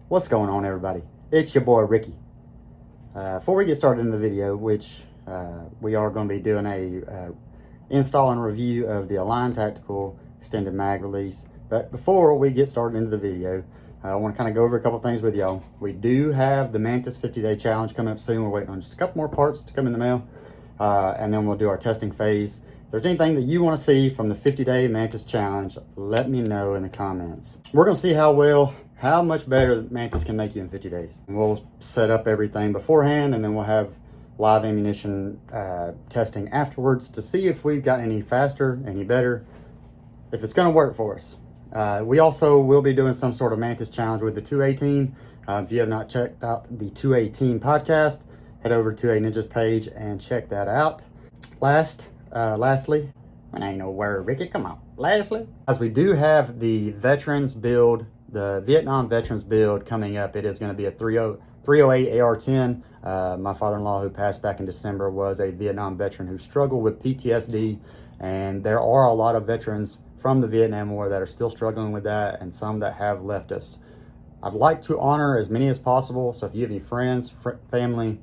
What's going on, everybody? It's your boy Ricky. Before we get started in the video, which we are going to be doing a install and review of the Align Tactical extended mag release, but before we get started into the video, I want to kind of go over a couple things with y'all. We do have the Mantis 50-day challenge coming up soon. We're waiting on just a couple more parts to come in the mail, and then we'll do our testing phase. If there's anything that you want to see from the 50-day Mantis challenge, let me know in the comments. We're going to see how much better Mantis can make you in 50 days. We'll set up everything beforehand, and then we'll have live ammunition testing afterwards to see if we've got any faster, any better, if it's going to work for us. We also will be doing some sort of Mantis challenge with the 218. If you have not checked out the 218 podcast, head over to a Ninja's page and check that out. Lastly, and ain't no word, Ricky, come on. Lastly, as we do have the veterans build, the Vietnam veterans build coming up. It is going to be a 308 AR-10. My father-in-law, who passed back in December, was a Vietnam veteran who struggled with PTSD, and there are a lot of veterans from the Vietnam War that are still struggling with that, and some that have left us. I'd like to honor as many as possible, so if you have any friends, family,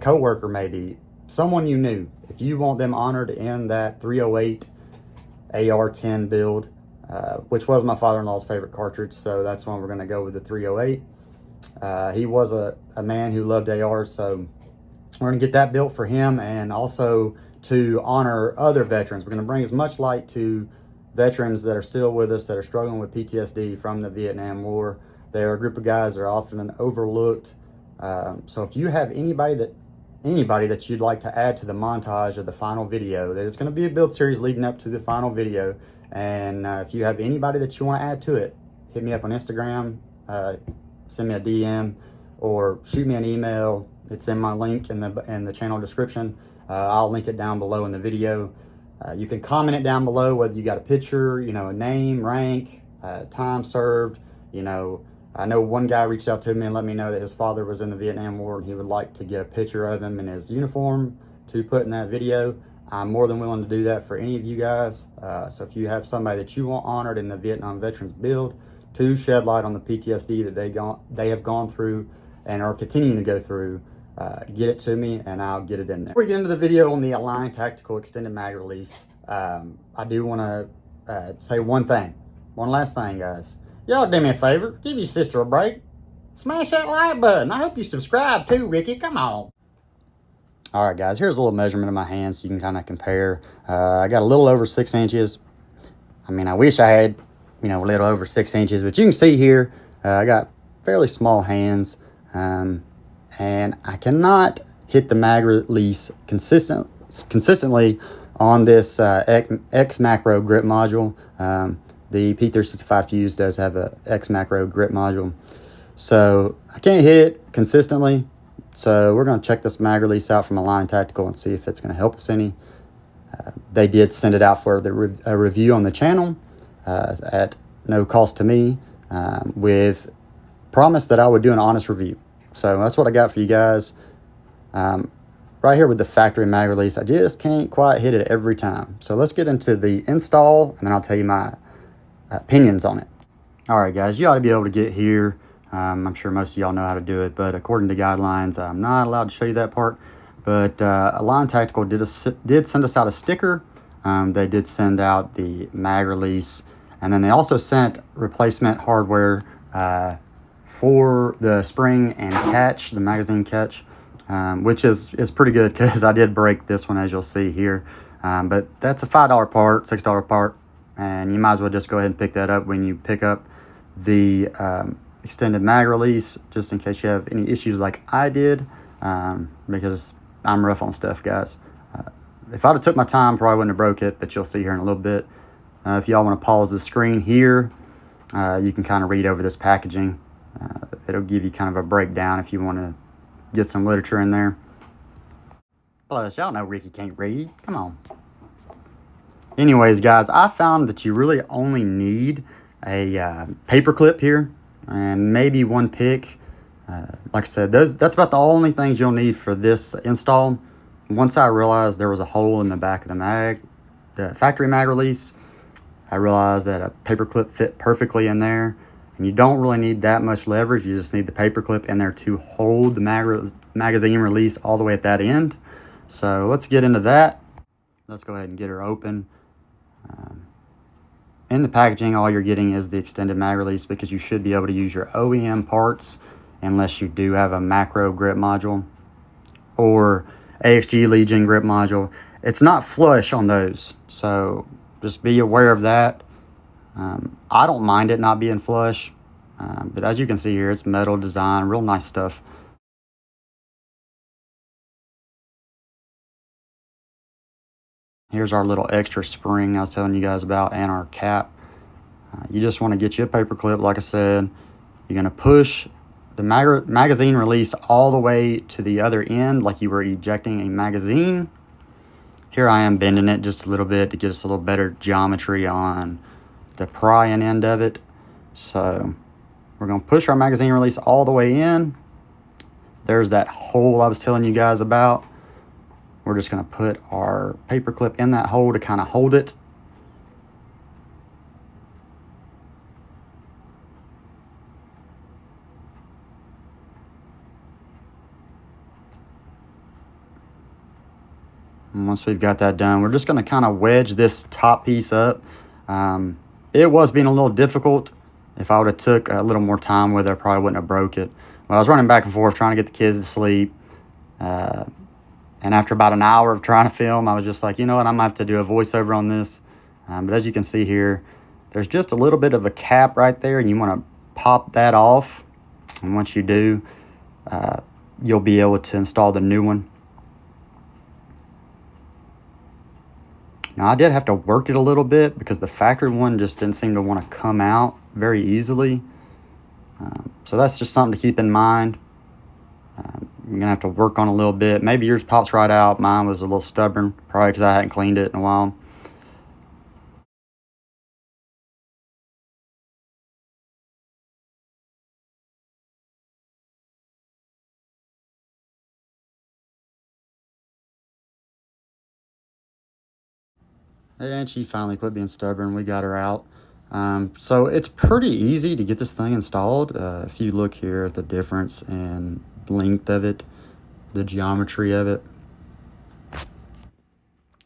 co-worker maybe, someone you knew, if you want them honored in that 308 AR-10 build, which was my father-in-law's favorite cartridge, so that's why we're going to go with the 308. He was a man who loved ARs, so we're going to get that built for him, and also to honor other veterans. We're going to bring as much light to veterans that are still with us, that are struggling with PTSD from the Vietnam War. They're a group of guys that are often overlooked. So if you have anybody that you'd like to add to the montage of the final video, there's going to be a build series leading up to the final video. And if you have anybody that you want to add to it, hit me up on Instagram, send me a DM, or shoot me an email. It's in my link in the channel description. I'll link it down below in the video. You can comment it down below whether you got a picture, a name, rank, time served. I know one guy reached out to me and let me know that his father was in the Vietnam War and he would like to get a picture of him in his uniform to put in that video. I'm more than willing to do that for any of you guys. So if you have somebody that you want honored in the Vietnam Veterans build to shed light on the PTSD that they have gone through and are continuing to go through, get it to me and I'll get it in there. Before we get into the video on the Align Tactical Extended Mag release, I do want to say one last thing, guys. Y'all do me a favor, give your sister a break. Smash that like button. I hope you subscribe too, Ricky. Come on. All right, guys, here's a little measurement of my hands so you can kind of compare. I got a little over 6 inches. I mean, I wish I had, a little over 6 inches, but you can see here, I got fairly small hands, and I cannot hit the mag release consistently on this X macro grip module. The P365 fuse does have a X macro grip module, so I can't hit it consistently. So we're going to check this mag release out from Align Tactical and see if it's going to help us any. They did send it out for a review on the channel at no cost to me, with promise that I would do an honest review. So that's what I got for you guys. Right here with the factory mag release, I just can't quite hit it every time. So let's get into the install, and then I'll tell you my opinions on it. All right, guys, you ought to be able to get here. I'm sure most of y'all know how to do it, but according to guidelines, I'm not allowed to show you that part. But Align Tactical did send us out a sticker. They did send out the mag release, and then they also sent replacement hardware for the spring and catch, the magazine catch, which is pretty good because I did break this one, as you'll see here. But that's a $5 part, $6 part, and you might as well just go ahead and pick that up when you pick up the extended mag release, just in case you have any issues like I did, because I'm rough on stuff, guys. If I'd have took my time, probably wouldn't have broke it, but you'll see here in a little bit. If y'all want to pause the screen here, you can kind of read over this packaging. It'll give you kind of a breakdown if you want to get some literature in there. Plus, y'all know Ricky can't read. Come on. Anyways, guys, I found that you really only need a paper clip here and maybe one pick. Like I said, that's about the only things you'll need for this install. Once I realized there was a hole in the back of the factory mag release, I realized that a paper clip fit perfectly in there. And you don't really need that much leverage. You just need the paper clip in there to hold the magazine release all the way at that end. So let's get into that. Let's go ahead and get her open. In the packaging, all you're getting is the extended mag release, because you should be able to use your OEM parts unless you do have a macro grip module or AXG Legion grip module. It's not flush on those, so just be aware of that. I don't mind it not being flush, but as you can see here, it's metal design, real nice stuff. Here's our little extra spring I was telling you guys about, and our cap. You just want to get you a paper clip, like I said. You're going to push the magazine release all the way to the other end like you were ejecting a magazine. Here I am bending it just a little bit to get us a little better geometry on the prying end of it. So we're going to push our magazine release all the way in. There's that hole I was telling you guys about. We're just going to put our paper clip in that hole to kind of hold it. And once we've got that done, we're just going to kind of wedge this top piece up. It was being a little difficult. If I would have took a little more time with it, I probably wouldn't have broke it. But I was running back and forth trying to get the kids to sleep. And after about an hour of trying to film, I was just like, you know what, I'm going to have to do a voiceover on this. But as you can see here, there's just a little bit of a cap right there, and you want to pop that off. And once you do, you'll be able to install the new one. Now, I did have to work it a little bit because the factory one just didn't seem to want to come out very easily. So that's just something to keep in mind. You're going to have to work on a little bit. Maybe yours pops right out. Mine was a little stubborn, probably because I hadn't cleaned it in a while. And she finally quit being stubborn. We got her out. So it's pretty easy to get this thing installed. If you look here at the difference in length of it, the geometry of it.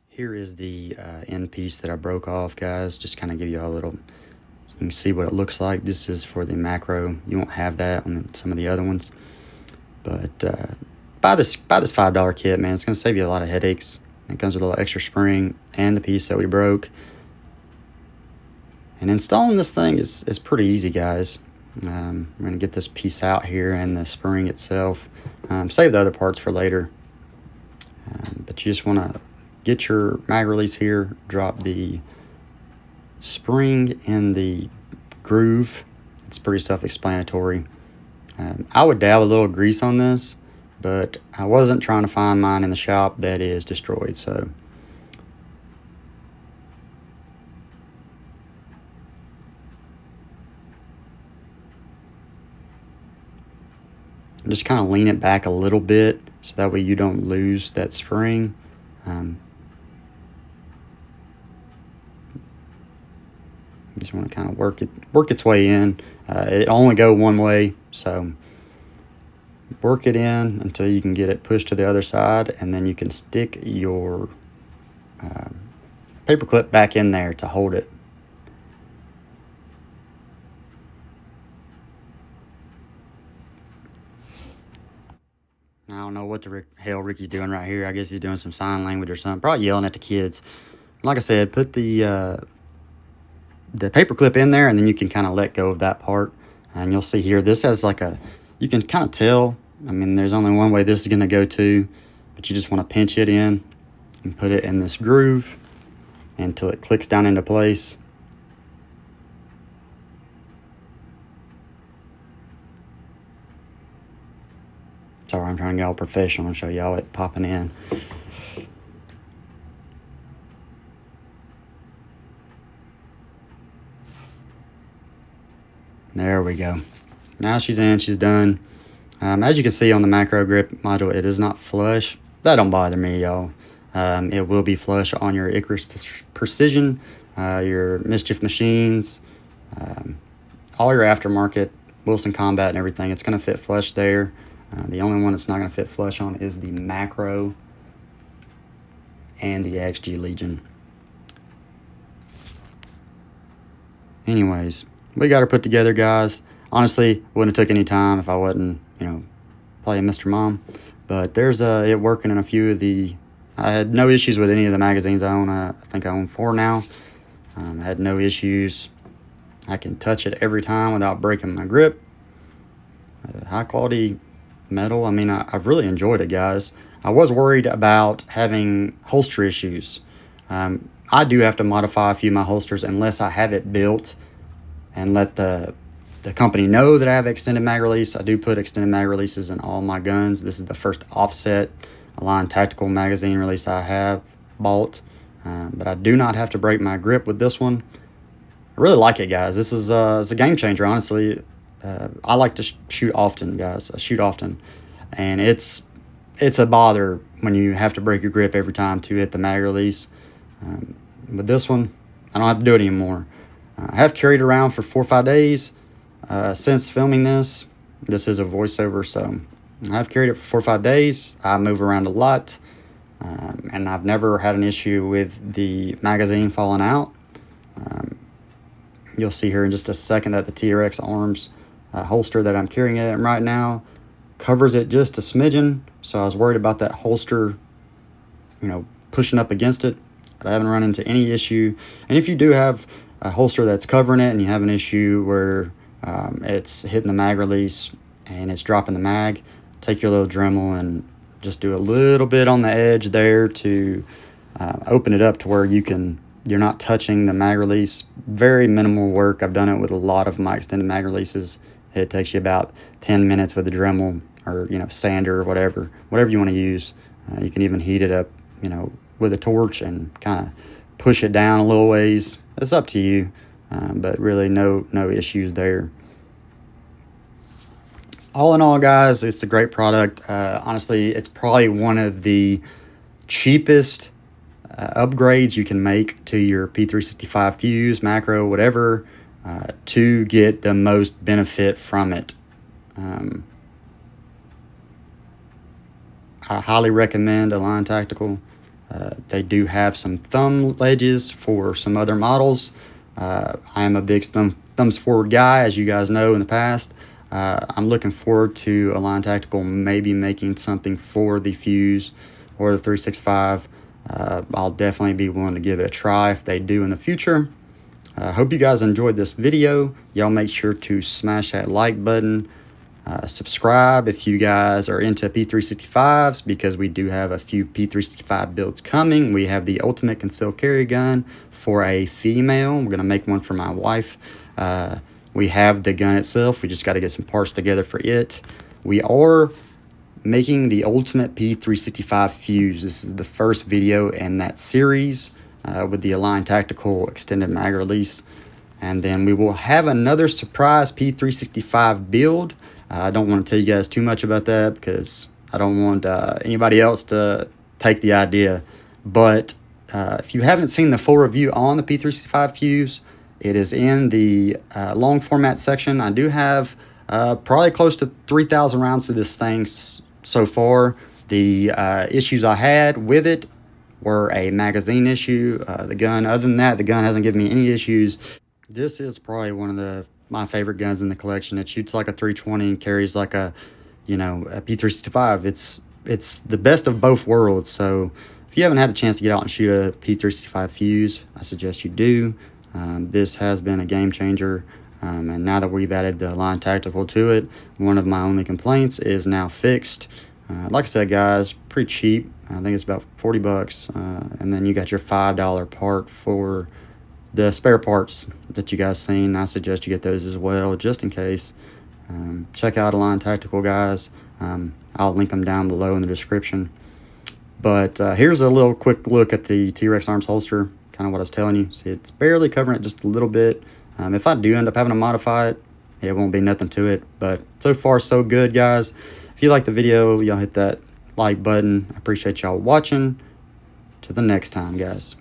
Here is the end piece that I broke off, guys. Just kind of give you a little, you can see what it looks like. This is for the macro. You won't have that on some of the other ones. But buy this $5 kit, man. It's going to save you a lot of headaches. It comes with a little extra spring and the piece that we broke. And installing this thing is pretty easy, guys. We're going to get this piece out here and the spring itself. Save the other parts for later. But you just want to get your mag release here, drop the spring in the groove. It's pretty self-explanatory. I would dab a little grease on this, but I wasn't trying to find mine in the shop that is destroyed, so. Just kind of lean it back a little bit so that way you don't lose that spring. You just want to kind of work its way in. It only go one way, so work it in until you can get it pushed to the other side, and then you can stick your paper clip back in there to hold it. I don't know what the hell Ricky's doing right here. I guess he's doing some sign language or something. Probably yelling at the kids. Like I said, put the paper clip in there, and then you can kind of let go of that part. And you'll see here, this has like a, you can kind of tell. I mean, there's only one way this is going to go to, but you just want to pinch it in and put it in this groove until it clicks down into place. Sorry, I'm trying to get all professional and show y'all it popping in. There we go. Now she's in, she's done. As you can see on the macro grip module, it is not flush. That don't bother me, y'all. It will be flush on your Icarus Precision, your Mischief Machines, all your aftermarket Wilson Combat and everything, it's going to fit flush there. The only one that's not going to fit flush on is the Macro and the XG Legion. Anyways, we got her put together, guys. Honestly, wouldn't have took any time if I wasn't, playing Mr. Mom. But there's it working in a few of the... I had no issues with any of the magazines I own. I think I own 4 now. I had no issues. I can touch it every time without breaking my grip. High quality metal. I mean, I've really enjoyed it, guys. I was worried about having holster issues. I do have to modify a few of my holsters unless I have it built and let the company know that I have extended mag release. I do put extended mag releases in all my guns. This is the first offset Align tactical magazine release I have bought, but I do not have to break my grip with this one. I really like it, guys. This is it's a game changer, honestly. I like to shoot often, guys. I shoot often, and it's a bother when you have to break your grip every time to hit the mag release. With this one, I don't have to do it anymore. I have carried around for 4 or 5 days since filming this. This is a voiceover, so I've carried it for 4 or 5 days. I move around a lot, and I've never had an issue with the magazine falling out. You'll see here in just a second that the TRX Arms holster that I'm carrying it in right now covers it just a smidgen, so I was worried about that holster, pushing up against it. But I haven't run into any issue. And if you do have a holster that's covering it and you have an issue where it's hitting the mag release and it's dropping the mag, take your little Dremel and just do a little bit on the edge there to open it up to where you're not touching the mag release. Very minimal work. I've done it with a lot of my extended mag releases. It takes you about 10 minutes with a Dremel or sander or whatever you want to use. You can even heat it up with a torch and kind of push it down a little ways. It's up to you, but really no issues there. All in all, guys, it's a great product. Honestly, it's probably one of the cheapest upgrades you can make to your P365 fuse, macro, whatever, to get the most benefit from it. I highly recommend Align Tactical. They do have some thumb ledges for some other models. I am a big thumbs forward guy, as you guys know in the past. I'm looking forward to Align Tactical maybe making something for the fuse or the 365. I'll definitely be willing to give it a try if they do in the future. I hope you guys enjoyed this video. Y'all make sure to smash that like button. Subscribe if you guys are into P365s, because we do have a few P365 builds coming. We have the ultimate concealed carry gun for a female. We're going to make one for my wife. We have the gun itself. We just got to get some parts together for it. We are making the ultimate P365 fuse. This is the first video in that series with the Align Tactical extended mag release. And then we will have another surprise P365 build. I don't want to tell you guys too much about that because I don't want anybody else to take the idea. But if you haven't seen the full review on the P365 fuse, it is in the long format section. I do have probably close to 3,000 rounds to this thing so far. The issues I had with it were a magazine issue. The gun, other than that, the gun hasn't given me any issues. This is probably one of my favorite guns in the collection. It shoots like a 320 and carries like a P365. It's the best of both worlds. So if you haven't had a chance to get out and shoot a P365 fuse, I suggest you do. This has been a game changer. And now that we've added the Align Tactical to it, one of my only complaints is now fixed. Like I said, guys, pretty cheap. I think it's about 40 bucks. And then you got your $5 part for the spare parts that you guys seen. I suggest you get those as well, just in case. Check out Align Tactical, guys. I'll link them down below in the description. But here's a little quick look at the TRX Arms holster, kind of what I was telling you. See, it's barely covering it just a little bit. If I do end up having to modify it, it won't be nothing to it. But so far, so good, guys. If you like the video, y'all hit that like button. I appreciate y'all watching. Till the next time, guys.